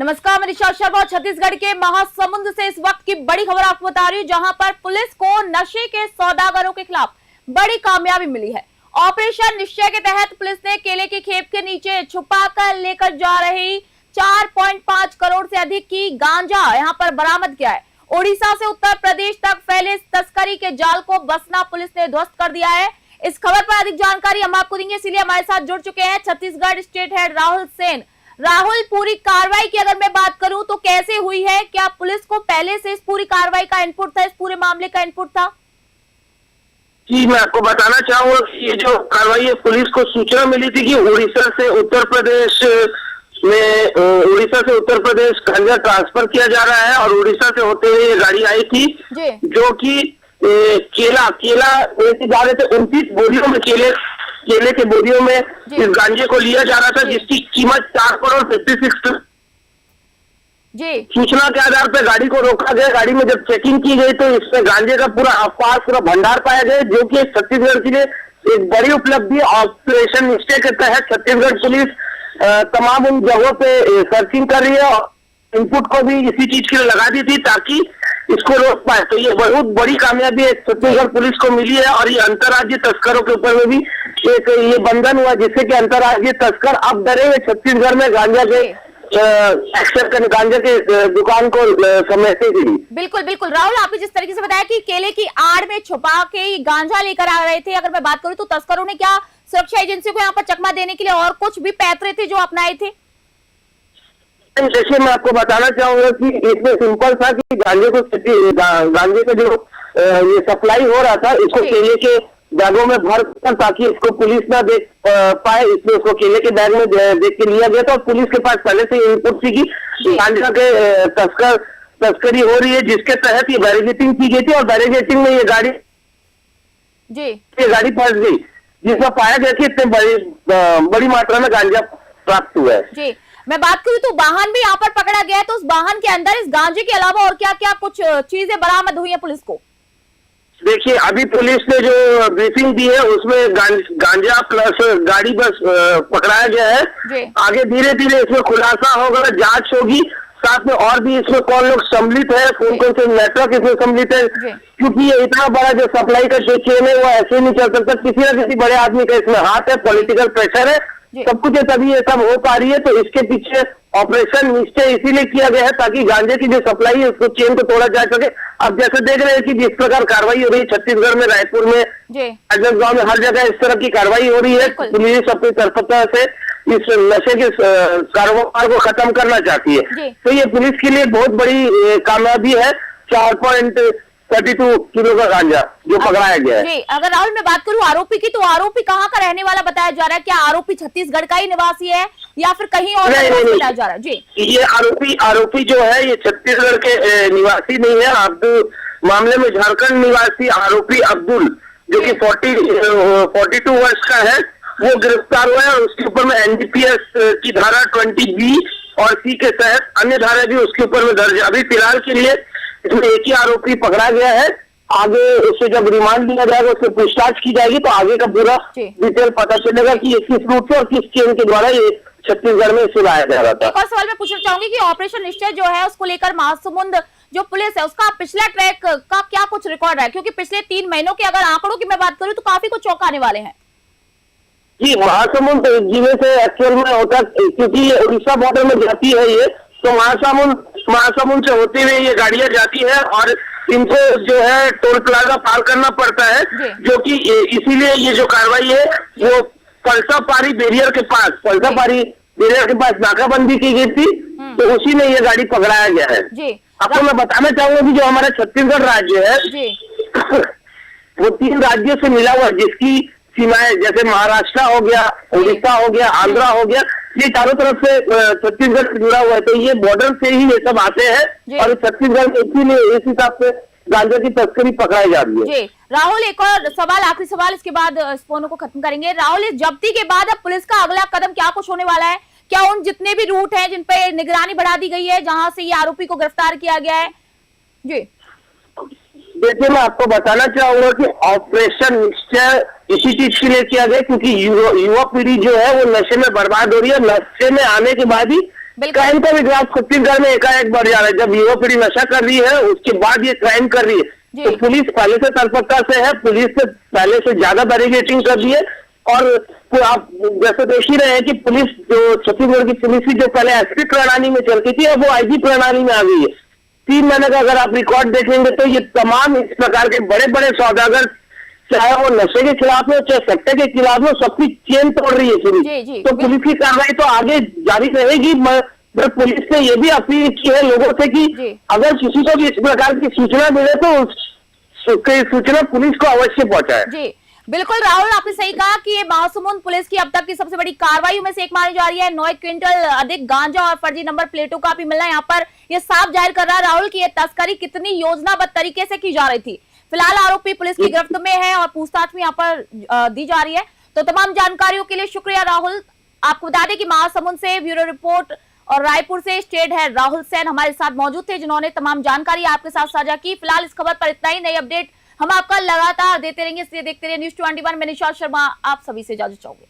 नमस्कार, मैं निशा शर्मा। छत्तीसगढ़ के महासमुंद से इस वक्त की बड़ी खबर आपको बता रही हूँ, जहां पर पुलिस को नशे के सौदागरों के खिलाफ बड़ी कामयाबी मिली है। ऑपरेशन निश्चय के तहत पुलिस ने केले की खेप के नीचे छुपाकर लेकर जा रही 4.5 करोड़ से अधिक की गांजा यहां पर बरामद किया है। ओडिशा से उत्तर प्रदेश तक फैले तस्करी के जाल को बसना पुलिस ने ध्वस्त कर दिया है। इस खबर पर अधिक जानकारी हम आपको देंगे, इसलिए हमारे साथ जुड़ चुके हैं छत्तीसगढ़ स्टेट हेड राहुल सेन। राहुल, पूरी कार्रवाई की अगर मैं बात करूं तो कैसे हुई है? क्या पुलिस को पहले से इस पूरी कार्रवाई का इनपुट था, इस पूरे मामले का इनपुट था? जी, मैं आपको बताना चाहूंगा कि ये जो कार्रवाई है, पुलिस को सूचना मिली थी कि उड़ीसा से उत्तर प्रदेश गांजा ट्रांसफर किया जा रहा है और उड़ीसा से होते हुए ये गाड़ी आई थी जो कि केला लेके जा रहे थे। 29 बोरियों में केले के बोरियों में इस गांजे को लिया जा रहा था, जिसकी कीमत 4 करोड़ 56 सूचना के आधार पर गाड़ी को रोका गया। गाड़ी में जब चेकिंग की गई तो इसमें गांजे का पूरा भंडार पाया गया, जो कि छत्तीसगढ़ के लिए एक बड़ी उपलब्धि। ऑपरेशन निश्चय के तहत छत्तीसगढ़ पुलिस तमाम उन जगहों पे सर्चिंग कर रही है और इनपुट को भी इसी चीज के लिए लगा दी थी ताकि इसको रोक पाए। तो ये बहुत बड़ी कामयाबी छत्तीसगढ़ पुलिस को मिली है और ये अंतर्राज्यीय तस्करों के ऊपर में भी एक ये बंधन हुआ, जिससे कि अंतर्राज्यीय तस्कर अब डरे छत्तीसगढ़ में गांजा के गांजा के दुकान को समेटने के लिए। बिल्कुल बिल्कुल राहुल, आपने जिस तरीके से बताया कि केले की आड़ में छुपा के गांजा लेकर आ रहे थे, अगर मैं बात करूं तो तस्करों ने क्या सुरक्षा एजेंसी को यहाँ पर चकमा देने के लिए और कुछ भी पैतरे थे जो अपनाए थे? जैसे मैं आपको बताना चाहूंगा कि इसमें सिंपल था कि गांजे का जो ये सप्लाई हो रहा था, इसको केले के बैगों में भर कर ताकि इसको पुलिस ना देख पाए, इसलिए उसको केले के बैग में देख के लिया गया था। और पुलिस के पास पहले से इनपुट थी कि गांजा के तस्करी हो रही है, जिसके तहत ये बैरिगेटिंग की गई थी और बैरिगेटिंग में ये गाड़ी फंस गई, जिसमें पाया गया कि इतने बड़ी मात्रा में गांजा प्राप्त हुआ है। जी, मैं बात करूं तो वाहन भी यहाँ पर पकड़ा गया है, तो उस वाहन के अंदर इस गांजे के अलावा और क्या क्या कुछ चीजें बरामद हुई है पुलिस को? देखिए, अभी पुलिस ने जो ब्रीफिंग दी है उसमें गांजा प्लस गाड़ी बस पकड़ाया गया है। आगे धीरे धीरे इसमें खुलासा होगा, जांच होगी, साथ में और भी इसमें कौन लोग सम्मिलित है, कौन से नेटवर्क इसमें सम्मिलित है, क्योंकि ये इतना बड़ा जो सप्लाई का जो चेन है वो ऐसे नहीं चल सकता। किसी न किसी बड़े आदमी का इसमें हाथ है, पॉलिटिकल प्रेशर है, सब कुछ है, तभी ये सब हो पा रही है। तो इसके पीछे ऑपरेशन निश्चय इसीलिए किया गया है ताकि गांजे की जो सप्लाई है उसको चेन को तोड़ा जा सके। अब जैसे देख रहे हैं कि जिस प्रकार कार्रवाई हो रही है छत्तीसगढ़ में, रायपुर में, राजनांदगांव में, हर जगह इस तरह की कार्रवाई हो रही है। पुलिस अपनी तरफता से इस नशे के कारोबार को खत्म करना चाहती है, तो ये पुलिस के लिए बहुत बड़ी कामयाबी है। 4.32 किलो का गांजा जो पकड़ाया गया है। अगर राहुल मैं बात करूं आरोपी की, तो आरोपी कहाँ का रहने वाला बताया जा रहा है? क्या आरोपी छत्तीसगढ़ का ही निवासी है या फिर कहीं और बताया जा रहा है? जी, ये आरोपी जो है ये छत्तीसगढ़ के निवासी नहीं है। अब्दुल मामले में झारखंड निवासी आरोपी अब्दुल, जो कि 42 वर्ष का है, वो गिरफ्तार हुआ है और उसके ऊपर में एनडीपीएस की धारा 20B और C के तहत अन्य धारा भी उसके ऊपर में दर्ज है। अभी फिलहाल के लिए इसमें एक ही आरोपी पकड़ा गया है। आगे उससे जब रिमांड लिया जाएगा, उससे पूछताछ की जाएगी, तो आगे का पूरा डिटेल पता चलेगा कि ये किस रूट से और किस चेन के द्वारा ये छत्तीसगढ़ में इसे लाया जा रहा था। एक और सवाल मैं पूछना चाहूंगी कि ऑपरेशन निश्चय जो है उसको लेकर महासमुंद जो पुलिस है उसका पिछला ट्रैक का क्या कुछ रिकॉर्ड है? क्योंकि पिछले 3 महीनों के अगर आंकड़ों की मैं बात करूं तो काफी कुछ चौंकाने वाले हैं। जी, महासमुंद जिले से एक्चुअल में होता, क्योंकि ये उड़ीसा बॉर्डर में जाती है ये, तो महासमुंद से होते हुए ये गाड़ियां जाती है और इनको जो है टोल प्लाजा पार करना पड़ता है, जो कि इसीलिए ये जो कार्रवाई है वो पलसापारी बैरियर के पास नाकाबंदी की गई थी, तो उसी में ये गाड़ी पकड़ाया गया है। आपको मैं बताना चाहूंगा कि जो हमारा छत्तीसगढ़ राज्य है वो 3 राज्यों से मिला हुआ है, जिसकी सीमाएं जैसे महाराष्ट्र हो गया, उड़ीसा हो गया, आंध्रा हो गया, ये चारों तरफ से छत्तीसगढ़ जुड़ा हुआ है। तो ये बॉर्डर से ही ये सब आते हैं और छत्तीसगढ़ में इसीलिए इस हिसाब से गांजा की तस्करी पकड़ाई जा रही है। जी राहुल, एक और सवाल, आखिरी सवाल, इसके बाद इस फोन को खत्म करेंगे। राहुल, इस जब्ती के बाद अब पुलिस का अगला कदम क्या कुछ होने वाला है? क्या उन जितने भी रूट हैं जिन पे निगरानी बढ़ा दी गई है, जहां से ये आरोपी को गिरफ्तार किया गया है? जी देखिए, मैं आपको बताना चाहूंगा कि ऑपरेशन निश्चय इसी चीज के लिए किया गया, क्योंकि युवा पीढ़ी जो है वो नशे में बर्बाद हो रही है। नशे में आने के बाद ही क्राइम का भी ग्राफ छत्तीसगढ़ में एकाएक बढ़ जा रहा है। जब युवा पीढ़ी नशा कर रही है उसके बाद ये क्राइम कर रही है, तो पुलिस पहले से तत्परता से है, पुलिस से पहले से ज्यादा बैरिकेडिंग कर दी है। और तो आप जैसे देख ही रहे हैं कि पुलिस जो छत्तीसगढ़ की पुलिस की जो पहले एसपी प्रणाली में चलती थी, अब वो आईजी प्रणाली में आ गई है। 3 महीने का अगर आप रिकॉर्ड देखेंगे तो ये तमाम इस प्रकार के बड़े बड़े सौदागर, चाहे वो नशे के खिलाफ हो चाहे सट्टे के खिलाफ हो, सबकी चेन तोड़ रही है पुलिस। तो पुलिस की कार्रवाई तो आगे जारी रहेगी। मैं पुलिस ने ये भी अपील की है लोगों से कि अगर किसी को भी इस प्रकार की सूचना मिले तो सूचना पुलिस को अवश्य पहुंचाए। जी बिल्कुल राहुल, आपने सही कहा कि ये महासमुंद पुलिस की अब तक की सबसे बड़ी कार्रवाइयों में से एक मानी जा रही है। 9 क्विंटल अधिक गांजा और फर्जी नंबर प्लेटों का भी मिलना यहाँ पर ये साफ जाहिर कर रहा है राहुल कि ये तस्करी कितनी योजनाबद्ध तरीके से की जा रही थी। फिलहाल आरोपी पुलिस की गिरफ्त में है और पूछताछ में यहाँ पर दी जा रही है। तो तमाम जानकारियों के लिए शुक्रिया राहुल। आपको बता दें कि महासमुंद से ब्यूरो रिपोर्ट और रायपुर से स्टेट हेड राहुल सेन हमारे साथ मौजूद थे, जिन्होंने तमाम जानकारी आपके साथ साझा की। फिलहाल इस खबर पर इतना ही। नई अपडेट हम आपका लगातार देते रहेंगे, इसलिए देखते रहिए News 21। मैं निशा शर्मा आप सभी से इजाजत चाहूंगी।